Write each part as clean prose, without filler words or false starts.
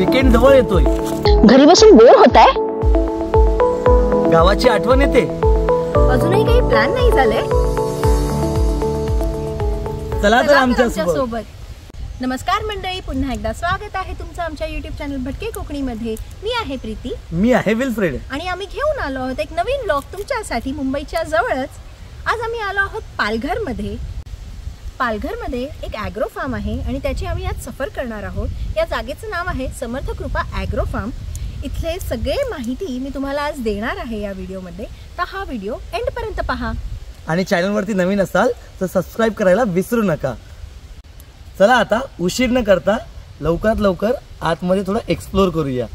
Weekend जवळ येतोय. घरी बसून बोर होताय? गावाची आठवण येते. अजूनही काही प्लॅन नाही झाले? चला तर आमच्या सोबत. नमस्कार मंडळी, पुन्हा एकदा स्वागत आहे तुमचं आमच्या YouTube चॅनल भटके कोकणीमध्ये. मी आहे प्रीती. मी आहे विल्फ्रेड. आणि आम्ही घेऊन आलो आहोत एक नवीन व्लॉग तुमच्यासाठी मुंबईच्या जवळच. आज आम्ही आलो आहोत पालघरमध्ये. पालघरमध्ये एक ॲग्रो फार्म आहे आणि त्याची आम्ही आज सफर करणार आहोत. या जागेचं नाव आहे समर्थ कृपा ॲग्रो फार्म. इथले सगळे माहिती मी तुम्हाला आज देणार आहे या व्हिडिओमध्ये. तर हा व्हिडिओ एंडपर्यंत पहा. आणि चॅनलवरती नवीन असाल तर सबस्क्राईब करायला विसरू नका. चला आता उशीर न करता लवकरात लवकर आतमध्ये थोडं एक्सप्लोर करूया.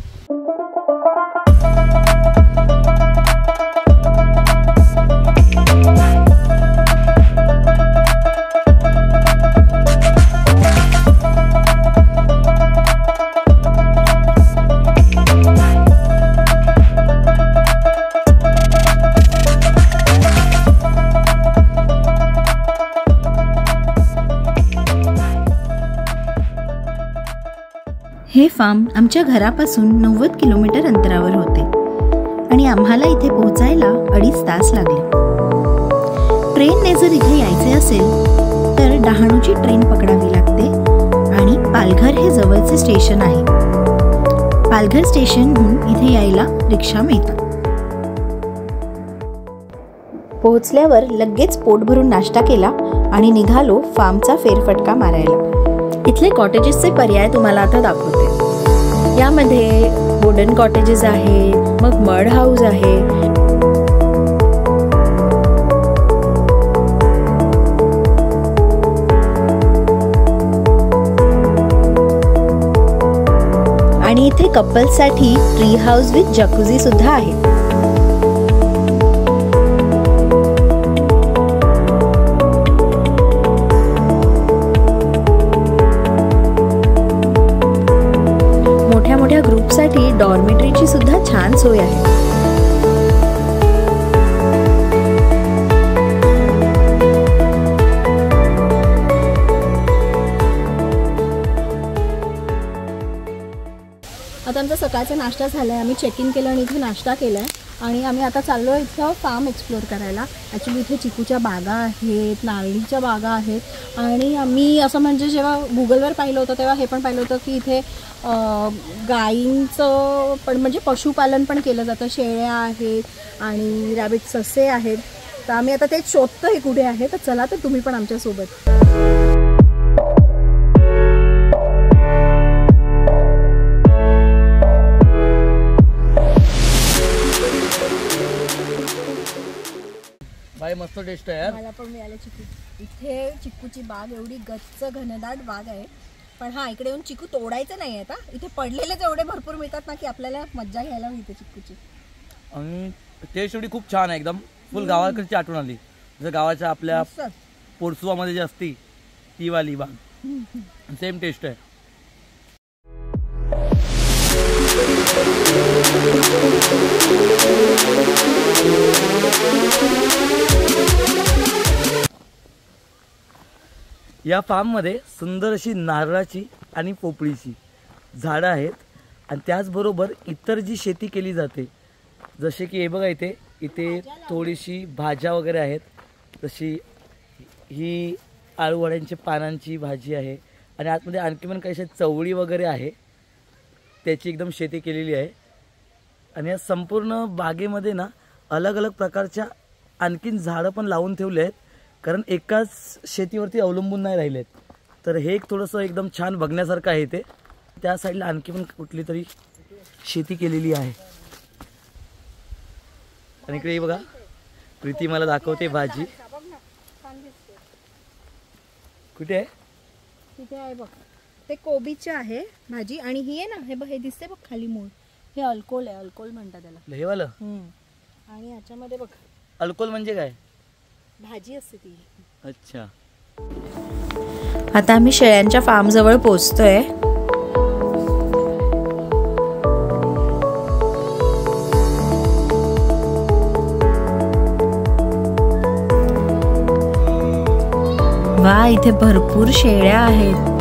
हे फार्म आमच्या घरापासून 90 किलोमीटर अंतरावर होते आणि आम्हाला इथे पोहोचायला 2.5 तास लागले. ट्रेनने जर इथे यायचे असेल तर डहाणूची ट्रेन पकडावी लागते आणि पालघर हे जवळचे स्टेशन आहे. पालघर स्टेशनहून इथे यायला रिक्षा मिळतात. पोहोचल्यावर लगेच पोट भरून नाश्ता केला आणि निघालो फार्मचा फेरफटका मारायला. इथले कॉटेजेसचे पर्याय तुम्हाला आता दाखवते. यामध्ये वुडन कॉटेजेस आहे, मग मड हाऊस आहे, आणि इथे कपल्ससाठी ट्री हाऊस विथ जकुझी सुद्धा आहे. मोठ्या ग्रुपसाठी डॉर्मेटरीची सुद्धा छान सोय आहे. आता आमचा सकाळचा नाश्ता झाला आहे. आम्ही चेक इन केलं आणि इथे नाश्ता केला आहे आणि आम्ही आता चाललो आहे इथं फार्म एक्सप्लोअर करायला. ॲक्च्युली इथे चिकूच्या बागा आहेत, नारळीच्या बागा आहेत आणि आम्ही असं म्हणजे जेव्हा गुगलवर पाहिलं होतं तेव्हा हे पण पाहिलं होतं की इथे गायींचं पण म्हणजे पशुपालन पण केलं जातं. शेळ्या आहेत आणि रॅबिट ससे आहेत. तर आम्ही आता ते शोधतो हे कुठे आहे. तर चला तर तुम्ही पण आमच्यासोबत. बाई मस्त टेस्ट आहे यार. मला पण मिळाले चिकू. इथे चिकूची बाग एवढी गच्च घनदाट बाग आहे. पण हा इकडे येऊन चिकू तोडायचं नाही आता. इथे पडलेलेच एवढे भरपूर मिळतात ना की आपल्याला मज्जा घ्यायला मिळते चिकूची. आणि टेस्ट एवढी खूप छान आहे, एकदम फुल गावाकडची आठवण आली. जसं गावाच्या आपल्या पोरसुवामध्ये जी असती ती वाली बाग, सेम टेस्ट आहे. या फार्ममध्ये सुंदर अशी नारळाची आणि पोपळीची झाडं आहेत आणि त्याचबरोबर इतर जी शेती केली जाते, जसे की हे बघा इथे थोडीशी भाज्या वगैरे आहेत. जशी ही आळूवड्यांच्या पानांची भाजी आहे आणि आतमध्ये आणखी पण काही चवळी वगैरे आहे, त्याची एकदम शेती केलेली आहे. आणि या संपूर्ण बागेमध्ये ना अलग अलग प्रकारच्या आणखीन झाडं पण लावून ठेवले आहेत, कारण एकाच शेतीवरती अवलंबून नाही राहिलेत. तर हे एक थोडंसं एकदम छान बघण्यासारखं आहे. ते त्या साईडला आणखी पण कुठली तरी शेती केलेली आहे. आणि इकडे बघा प्रीती मला दाखवते भाजी. कुठे आहे? तिथे आहे बघ, ते कोबीचे आहे भाजी. आणि ही आहे ना, हे बघ, हे दिसते बघ खाली मूळ, हे अल्कोल आहे. अल्कोल म्हणतात त्याला, हे वालं. आणि याच्यामध्ये बघ अल्कोल म्हणजे काय? भाजी असते ती. अच्छा. आता आम्ही शेळ्यांच्या फार्म जवळ पोहोचतोय. वा, इथे भरपूर शेळ्या आहेत.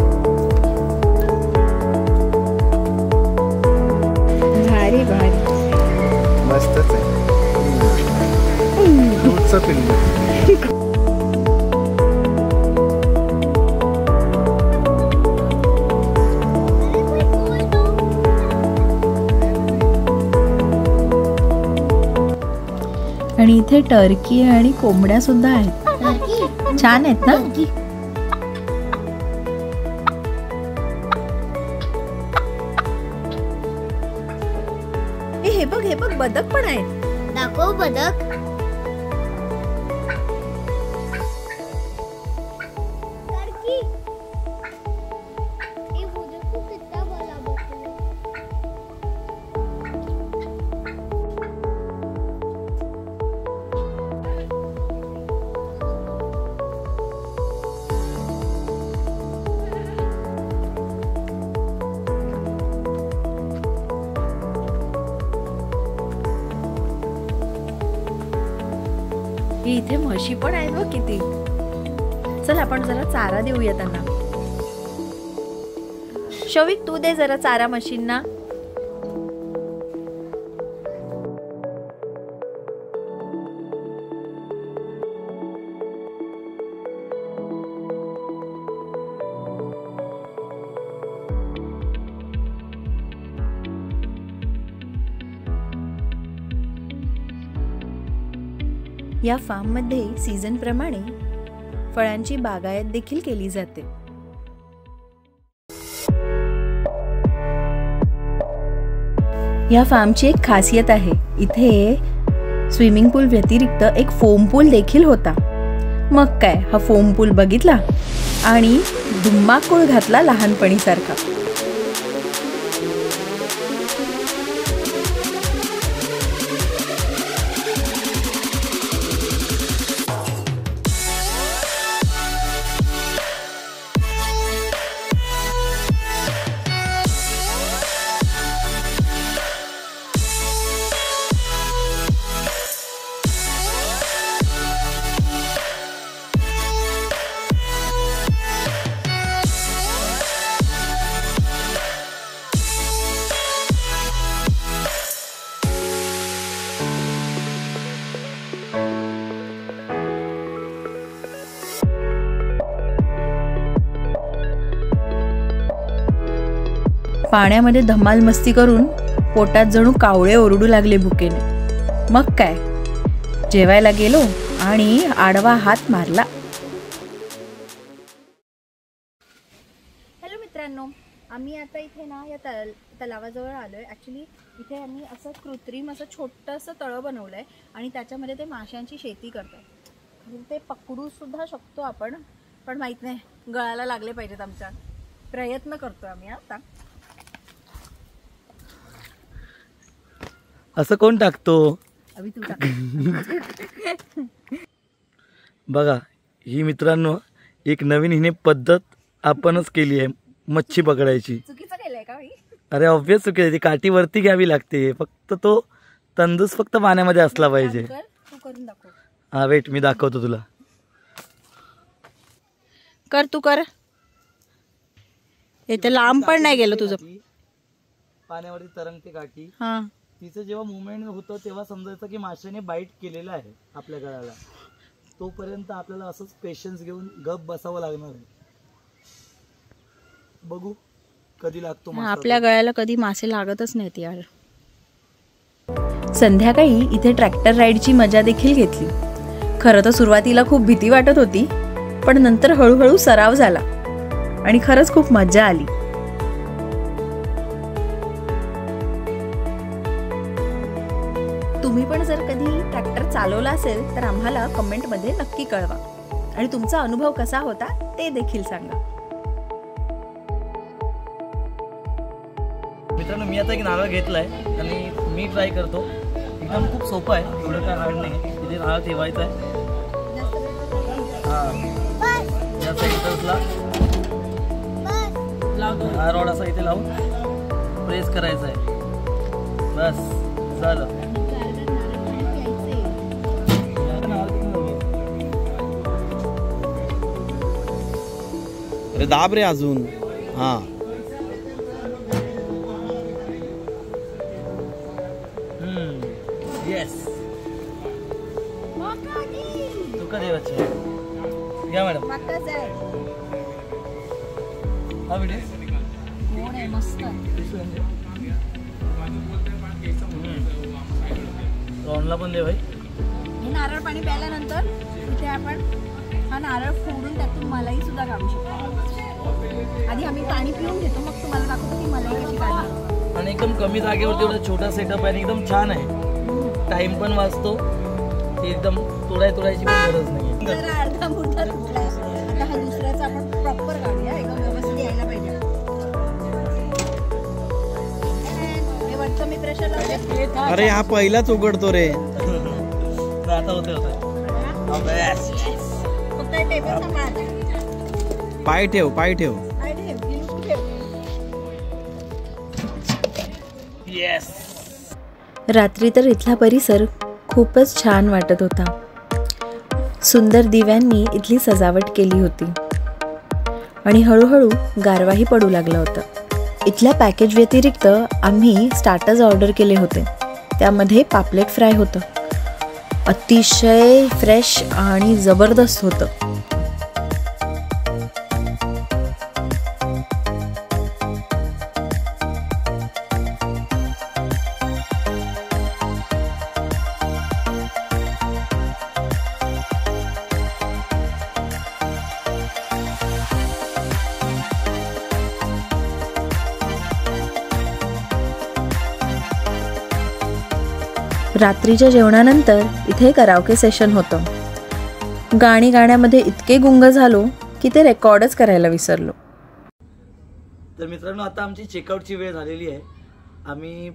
आणि इथे टर्की आणि कोंबड्या सुद्धा आहेत. छान आहेत ना. हे बघ हे बघ, बदक पण आहेत. दाखव बदक. टर्की. ये वो देखो कितना बड़ा बकरा है. इथे म्हशी पण आहेत बघ किती. चल आपण जरा चारा देऊया त्यांना. शौविक तू दे जरा चारा म्हशींना. या फार्ममध्ये सीझन प्रमाणे फळांची बागायत देखील केली जाते. या फार्मची एक खासियत आहे. इथे स्विमिंग पूल व्यतिरिक्त एक फोम पूल देखील होता. मग काय, हा फोम पूल बघितला आणि धुम्माकूळ घातला लहानपणी सारखा. पाण्यामध्ये धमाल मस्ती करून पोटात जणू कावळे ओरडू लागले भुकेने. मग काय, जेवायला गेलो आणि आडवा हात मारला. हॅलो मित्रांनो, आम्ही आता इथे ना या तलावाजवळ आलोय. ॲक्च्युली इथे आम्ही असं कृत्रिम असं छोटंसं तळं बनवलंय आणि त्याच्यामध्ये ते माशांची शेती करतात. ते पकडू सुद्धा शकतो आपण, पण माहित नाही, गळाला लागले पाहिजेत आमच्या. प्रयत्न करतोय आम्ही आता. असं कोण टाकतो? अभि तू टाक. बघा ही मित्रांनो एक नवीन हिने पद्धत आपणच केली आहे मच्छी पकडायची. चुकीचं केलंय का भाई? अरे ऑब्वियस चुकी आहे. ती काठी वरती घ्यावी लागते. फक्त तो तंदूस फक्त पाण्यामध्ये असला पाहिजे. तू करून दाखव. हा वेट, मी दाखवतो तुला. कर, तू कर. इथे लांब पण नाही गेलं तुझं. पाण्यावरती तरंगते काठी. हा, तिचं जेव्हा मुवमेंट होतं तेव्हा समजायचं की माशाने बाईट केलेला आहे आपल्या गळाला. तोपर्यंत आपल्याला असंच पेशन्स घेऊन गप बसावं लागणार आहे. बघू कधी लागतो मासा. आपल्या गळ्याला कधी मासे लागतच नाहीत यार. संध्याकाळी इथे ट्रॅक्टर राईडची मजा देखील घेतली. खरं तर सुरुवातीला खूप भीती वाटत होती, पण नंतर हळूहळू सराव झाला आणि खरंच खूप मजा आली. तुम्ही पण जर कधी ट्रॅक्टर चालवला असेल तर आम्हाला कमेंटमध्ये नक्की कळवा आणि तुमचा अनुभव कसा होता ते देखील सांगा. मित्रांनो मी आता एक नारळ घेतलाय आणि मी ट्राय करतो. एकदम खूप सोपं आहे, एवढं काय हार्ड नाही. इथे नारळ ठेवायचा आहे. या सेंटर्सला हा रॉड असा इथे लावून प्रेस करायचा आहे. बस झालं. अरे दाब रे अजून. हा येस. तुका देवाची या मॅडम. हा व्हिडिओ मस्त. रॉनला पण दे भाई. नारळ पाणी प्यायल्यानंतर इथे आपण हा नारळ फोडून त्यातून मलाई सुद्धा काढू शकतो. आधी आम्ही पाणी पिऊन घेतो, मग तुम्हाला दाखवतो की मलाई कशी काढली. आणि एकदम कमी जागेवरती एवढा छोटा सेटअप आहे आणि एकदम छान आहे. टाइम पण वाचतो, एकदम तोडायची पण गरज नाही. जरा अर्धा मुर्धा तुटलाय. आता हा दुसऱ्याचा आपण प्रॉपर काढूया, एकदम व्यवस्थित यायला पाहिजे. हे वरचं मी प्रेशर लावते. अरे हा पहिलाच उघडतो रे. आता होते फक्त टेबल सांभाळा. पाय ठेव, पाय ठेव. येस. रात्री तर इथला परिसर खूपच छान वाटत होता. सुंदर दिव्यांनी इथली सजावट केली होती आणि हळूहळू गारवाही पडू लागला होता. इथल्या पॅकेज व्यतिरिक्त आम्ही स्टार्टर्स ऑर्डर केले होते. त्यामध्ये पापलेट फ्राय होतं. अतिशय फ्रेश आणि जबरदस्त होतं. रात्रीच्या जेवणानंतर इथे कराओके सेशन होतं. गाणी गाण्यामध्ये इतके गुंग झालो की ते रेकॉर्डच करायला विसरलो. तर मित्रांनो, आता आमची चेकआउटची वेळ झालेली आहे. आम्ही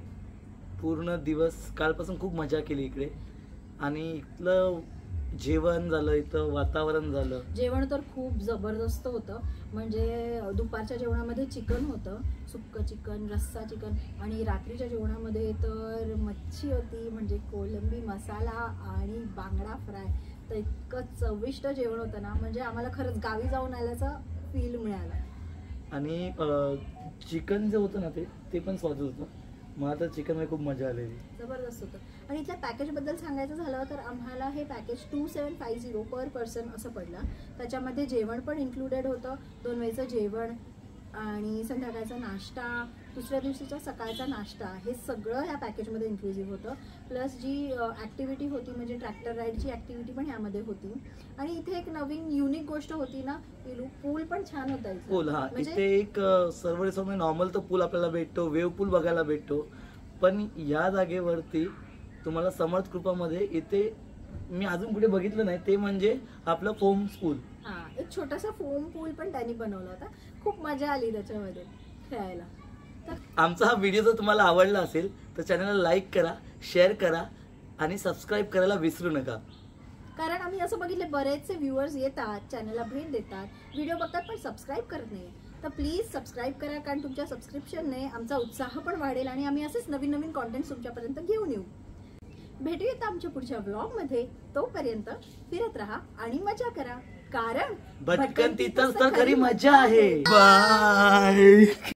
पूर्ण दिवस कालपासून खूप मजा केली इकडे आणि इथलं जेवण झालं, इथं वातावरण झालं. जेवण तर खूप जबरदस्त होतं. म्हणजे दुपारच्या जेवणामध्ये चिकन होतं, सुक्कं चिकन, रस्सा चिकन, आणि रात्रीच्या जेवणामध्ये तर मच्छी होती, म्हणजे कोलंबी मसाला आणि बांगडा फ्राय. तर इतकं चविष्ट जेवण होतं ना, म्हणजे आम्हाला खरंच गावी जाऊन आल्याचा फील मिळाला. आणि चिकन जे होतं ना ते पण स्वादिष्ट होतं. मला तर चिकनमध्ये खूप मजा आलेली, जबरदस्त होतं. आणि इथल्या पॅकेजबद्दल सांगायचं झालं तर आम्हाला हे पॅकेज 2750 पर पर्सन असं पडलं. त्याच्यामध्ये जेवण पण इन्क्लुडेड होतं, 2 वेळचं जेवण आणि संध्याकाळचा नाश्ता, दुसऱ्या दिवशीचा सकाळचा नाश्ता, हे सगळं ह्या पॅकेजमध्ये इन्क्लुझिव्ह होतं. प्लस जी ॲक्टिव्हिटी होती म्हणजे ट्रॅक्टर राईडची ॲक्टिव्हिटी पण ह्यामध्ये होती. आणि इथे एक नवीन युनिक गोष्ट होती ना, पूल पण छान होता. पूल, हा, इथे एक सर्व नॉर्मल तर पूल आपल्याला भेटतो, वेव्ह पूल बघायला भेटतो. पण या जागेवरती तुम्हाला समर्थ कृपामध्ये इथे मी अजून कुठे बघितलं नाही, ते म्हणजे आपलं फोम पूल. हा, एक छोटासा फोम पूल पण त्यांनी बनवला होता. खूप मजा आली त्याच्यामध्ये खेळायला. आमचा हा व्हिडिओ जर तुम्हाला आवडला असेल तर चॅनलला लाईक करा, शेअर करा आणि सबस्क्राईब करायला विसरू नका. कारण आम्ही असं बघितले बरेचसे व्ह्युअर्स येतात, चॅनलला भेट देतात, व्हिडिओ बघतात पण सबस्क्राईब करत नाही. तर प्लीज सबस्क्राईब करा, कारण तुमच्या सबस्क्रिप्शनने आमचा उत्साह पण वाढेल आणि आम्ही असेच नवीन नवीन कॉन्टेंट तुमच्यापर्यंत घेऊन येऊ. भेटूयात आमच्या पुढच्या व्लॉगमध्ये. तोपर्यंत फिरत राहा आणि मजा करा, कारण भटकंतीतच तर खरी मजा आहे. बाय.